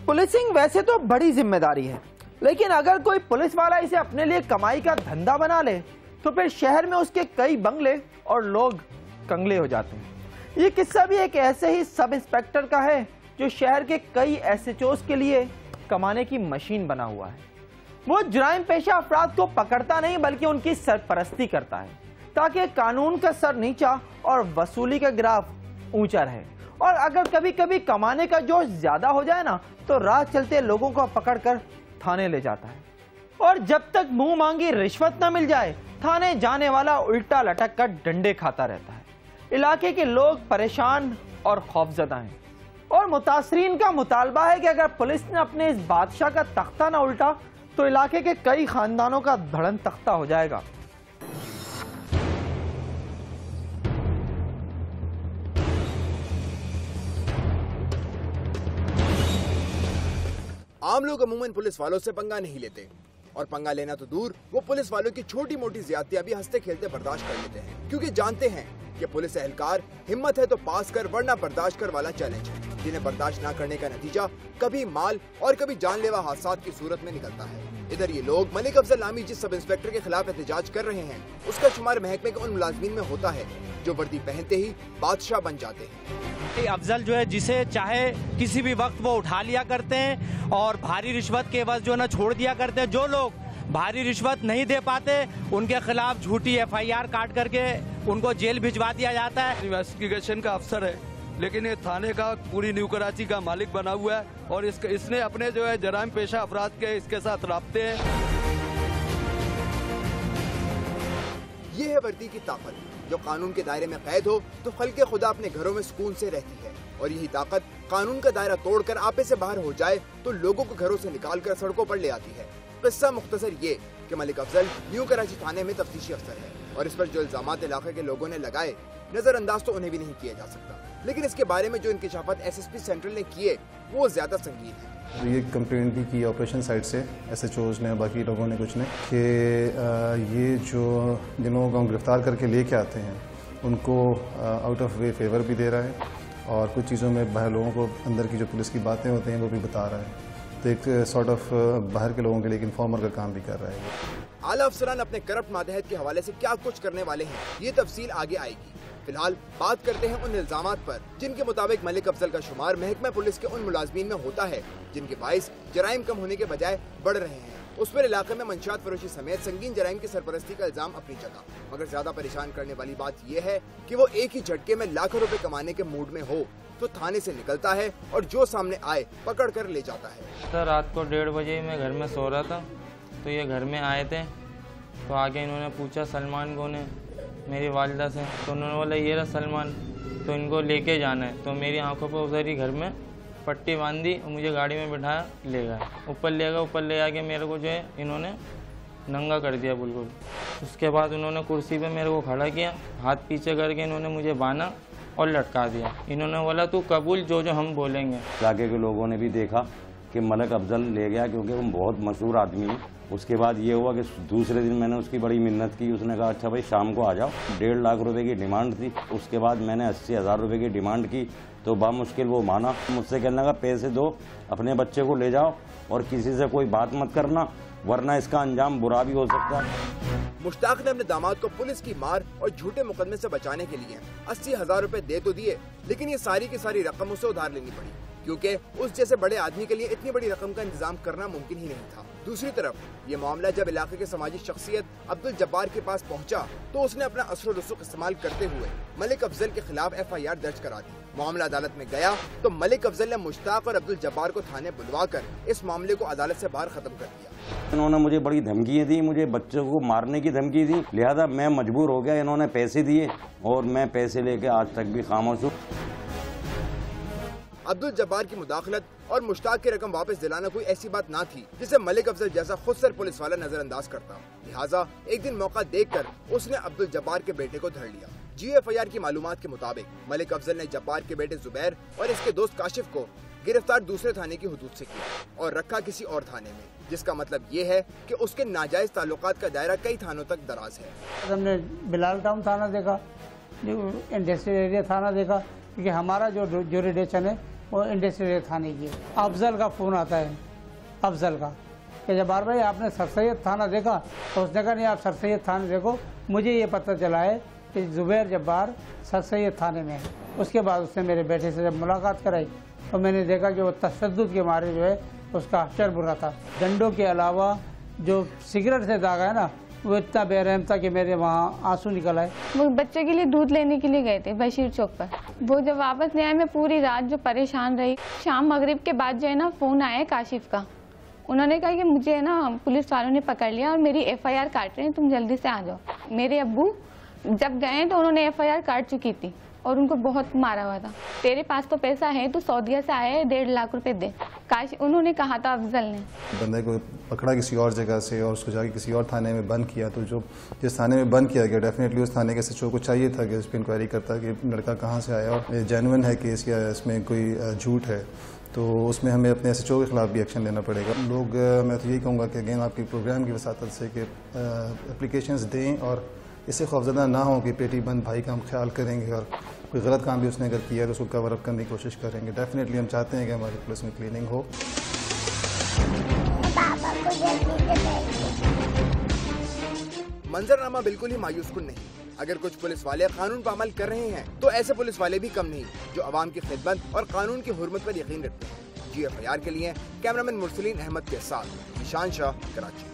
Policing वैसे तो बड़ी जिम्मेदारी है, लेकिन अगर कोई पुलिस वाला इसे अपने लिए कमाई का धंधा बना ले तो फिर शहर में उसके कई बंगले और लोग कंगले हो जाते हैं। ये किस्सा भी एक ऐसे ही सब इंस्पेक्टर का है जो शहर के कई एसएचओस के लिए कमाने की मशीन बना हुआ है। वो जुराइम पेशा अफराद को पकड़ता नहीं बल्कि उनकी सरपरस्ती करता है ताकि कानून का सर नीचा और वसूली का ग्राफ ऊंचा रहे। और अगर कभी कभी कमाने का जोश ज्यादा हो जाए ना तो राह चलते लोगों को पकड़कर थाने ले जाता है। और जब तक मुंह मांगी रिश्वत न मिल जाए थाने जाने वाला उल्टा लटक कर डंडे खाता रहता है। इलाके के लोग परेशान और खौफजदा हैं और मुतासरीन का मुतालबा है कि अगर पुलिस ने अपने इस बादशाह का तख्ता न उल्टा तो इलाके के कई खानदानों का धड़न तख्ता हो जाएगा। आम लोग अमूमन पुलिस वालों से पंगा नहीं लेते और पंगा लेना तो दूर, वो पुलिस वालों की छोटी मोटी ज्यादतियां भी हंसते खेलते बर्दाश्त कर लेते हैं, क्योंकि जानते हैं कि पुलिस एहलकार हिम्मत है तो पास कर वरना बर्दाश्त कर वाला चैलेंज है, जिन्हें बर्दाश्त न करने का नतीजा कभी माल और कभी जानलेवा हादसा की सूरत में निकलता है। इधर ये लोग मलिक अफजल नामी जिस सब इंस्पेक्टर के खिलाफ एहतजाज कर रहे हैं उसका शुमार महकमे के उन मुलाजमीन में होता है जो वर्दी पहनते ही बादशाह बन जाते हैं। अफजल जो है जिसे चाहे किसी भी वक्त वो उठा लिया करते हैं और भारी रिश्वत के एवज जो है ना छोड़ दिया करते हैं। जो लोग भारी रिश्वत नहीं दे पाते उनके खिलाफ झूठी FIR काट करके उनको जेल भिजवा दिया जाता है। इन्वेस्टिगेशन का अफसर है लेकिन ये थाने का पूरी न्यू कराची का मालिक बना हुआ है और इसने अपने जो है जराइम पेशा अफराद के इसके साथ राब्ते हैं। ये है वर्दी की ताकत, जो कानून के दायरे में कैद हो तो खल्के खुदा अपने घरों में सुकून से रहती है, और यही ताकत कानून का दायरा तोड़कर आपे से बाहर हो जाए तो लोगों को घरों से निकालकर सड़कों पर ले आती है। किस्सा मुख्तसर ये कि मलिक अफजल न्यू कराची थाने में तफ्तीशी अफसर है और इस पर जो इल्जामात इलाके के लोगों ने लगाए नजरअंदाज तो उन्हें भी नहीं किया जा सकता, लेकिन इसके बारे में जो इंकिशाफात SSP सेंट्रल ने किए वो ज्यादा संगीन है। ये कंप्लेंट भी की ऑपरेशन साइड से SHOs ने बाकी लोगों ने कुछ ने कि ये जो जिन लोगों को हम गिरफ्तार करके लेके आते हैं उनको आउट ऑफ वे फेवर भी दे रहा है और कुछ चीज़ों में बाहर लोगों को अंदर की जो पुलिस की बातें होती हैं वो भी बता रहा है, तो एक सॉर्ट ऑफ बाहर के लोगों के लिए एक इन्फॉर्मर का काम भी कर रहा है। आला अफसरान अपने करप्ट मातहत के हवाले से क्या कुछ करने वाले हैं ये तफसील आगे आएगी। फिलहाल बात करते हैं उन इल्जामात पर जिनके मुताबिक मलिक अफजल का शुमार महकमा पुलिस के उन मुलाजमीन में होता है जिनके बाइस जराइम कम होने के बजाय बढ़ रहे हैं। उस पर इलाके में मंशियात फरोशी समेत संगीन जराइम की सरपरस्ती का इल्जाम अपनी जगह, मगर ज्यादा परेशान करने वाली बात यह है कि वो एक ही झटके में लाखों रुपए कमाने के मूड में हो तो थाने से निकलता है और जो सामने आए पकड़ कर ले जाता है। सर रात को 1:30 बजे मैं घर में सो रहा था तो ये घर में आए थे, तो आगे इन्होंने पूछा सलमान कौन है, मेरी वालिदा से, तो उन्होंने बोला ये रहा सलमान, तो इनको लेके जाना है। तो मेरी आंखों पर उधर ही घर में पट्टी बांधी और मुझे गाड़ी में बिठाया ले गया, ऊपर ले गया। ऊपर ले आके मेरे को जो है इन्होंने नंगा कर दिया बिल्कुल। उसके बाद उन्होंने कुर्सी पे मेरे को खड़ा किया, हाथ पीछे करके इन्होंने मुझे बांधा और लटका दिया। इन्होंने बोला तू कबूल जो जो हम बोलेंगे। इलाके के लोगों ने भी देखा कि मलिक अफजल ले गया क्योंकि वो बहुत मशहूर आदमी है। उसके बाद ये हुआ कि दूसरे दिन मैंने उसकी बड़ी मिन्नत की, उसने कहा अच्छा भाई शाम को आ जाओ। 1.5 लाख रुपए की डिमांड थी। उसके बाद मैंने 80,000 रुपये की डिमांड की तो बामुश्किल वो माना। मुझसे कहने लगा पैसे दो, अपने बच्चे को ले जाओ और किसी से कोई बात मत करना वरना इसका अंजाम बुरा भी हो सकता है। मुश्ताक ने अपने दामाद को पुलिस की मार और झूठे मुकदमे से बचाने के लिए 80,000 रुपए दे तो दिए, लेकिन ये सारी की सारी रकम उसे उधार लेनी पड़ी क्योंकि उस जैसे बड़े आदमी के लिए इतनी बड़ी रकम का इंतजाम करना मुमकिन ही नहीं था। दूसरी तरफ ये मामला जब इलाके के समाजी शख्सियत अब्दुल जब्बार के पास पहुंचा तो उसने अपना असर रसूख इस्तेमाल करते हुए मलिक अफजल के खिलाफ FIR दर्ज करा दी। मामला अदालत में गया तो मलिक अफजल ने मुश्ताक और अब्दुल जब्बार को थाने बुलवाकर इस मामले को अदालत से बाहर खत्म कर दिया। इन्होंने मुझे बड़ी धमकियाँ दी, मुझे बच्चों को मारने की धमकी दी, लिहाजा मैं मजबूर हो गया। इन्होंने पैसे दिए और मैं पैसे लेके आज तक भी खामोश हूँ। अब्दुल जब्बार की मुदाखलत और मुश्ताक की रकम वापस दिलाना कोई ऐसी बात ना थी जिसे मलिक अफजल जैसा खुद सर पुलिस वाला नजरअंदाज करता। लिहाजा एक दिन मौका देखकर उसने अब्दुल जब्बार के बेटे को धर लिया। GFIR की मालूमात के मुताबिक मलिक अफजल ने जब्बार के बेटे जुबैर और इसके दोस्त काशिफ को गिरफ्तार दूसरे थाने की हुदूद से किया और रखा किसी और थाने में, जिसका मतलब ये है कि उसके नाजायज ताल्लुकात का दायरा कई थानों तक दराज है। हमने बिलाल टाउन थाना देखा, इंडस्ट्रियल एरिया थाना देखा, क्योंकि हमारा जो जुरिडिक्शन है वो इंडस्ट्रियल थाने की। अफजल का फ़ोन आता है, अफजल का, कि जब्बार भाई आपने सर सैयद थाना देखा? तो उसने कहा नहीं, आप सर सैयद थाने देखो, मुझे ये पता चला है कि ज़ुबैर जब्बार सर सैयद थाने में है। उसके बाद उसने मेरे बेटे से जब मुलाकात कराई तो मैंने देखा कि वो तशद्दुद के मारे जो है उसका अक्षर बुरा था। डंडों के अलावा जो सिगरेट से दागा है ना, वो इतना बेरहम था कि मेरे वहाँ आंसू निकल आए। वो बच्चे के लिए दूध लेने के लिए गए थे बशीर चौक पर। वो जब वापस नहीं आए, मैं पूरी रात जो परेशान रही। शाम मगरिब के बाद जो है ना फ़ोन आया काशिफ का, उन्होंने कहा कि मुझे ना पुलिस वालों ने पकड़ लिया और मेरी FIR काट रहे हैं, तुम जल्दी से आ जाओ। मेरे अब्बू जब गए तो उन्होंने FIR काट चुकी थी और उनको बहुत मारा हुआ था। तेरे पास तो पैसा है, तो सऊदीया से आया है, 1.5 लाख रुपए दे, उन्होंने कहा था अफजल ने। बंदे को पकड़ा किसी और जगह से और उसको जाके किसी और थाने में बंद किया, तो जो जिस थाने में बंद किया गया डेफिनेटली उस थाने के SHO को चाहिए था कि उस पर इंक्वायरी करता कि लड़का कहाँ से आया और जेन्युइन है केस या इसमें कोई झूठ है, तो उसमें हमें अपने SHO के खिलाफ भी एक्शन लेना पड़ेगा। लोग, मैं तो यही कहूँगा कि अगेन आपकी प्रोग्राम की वसातत से कि एप्लीकेशंस दें और इससे खौफजदा ना हो कि पेटी बंद भाई का हम ख्याल करेंगे और कोई गलत काम भी उसने अगर किया तो उसको कवर अप करने की कोशिश करेंगे। डेफिनेटली हम चाहते हैं कि हमारी पुलिस में क्लीनिंग हो। मंजरनामा बिल्कुल ही मायूस कुन नहीं। अगर कुछ पुलिस वाले कानून पर अमल कर रहे हैं तो ऐसे पुलिस वाले भी कम नहीं जो अवाम की खिदमत और कानून की हुर्मत पर यकीन रखते हैं। GFIR के लिए कैमरामैन मुरसलीन अहमद के साथ ईशान शाह, कराची।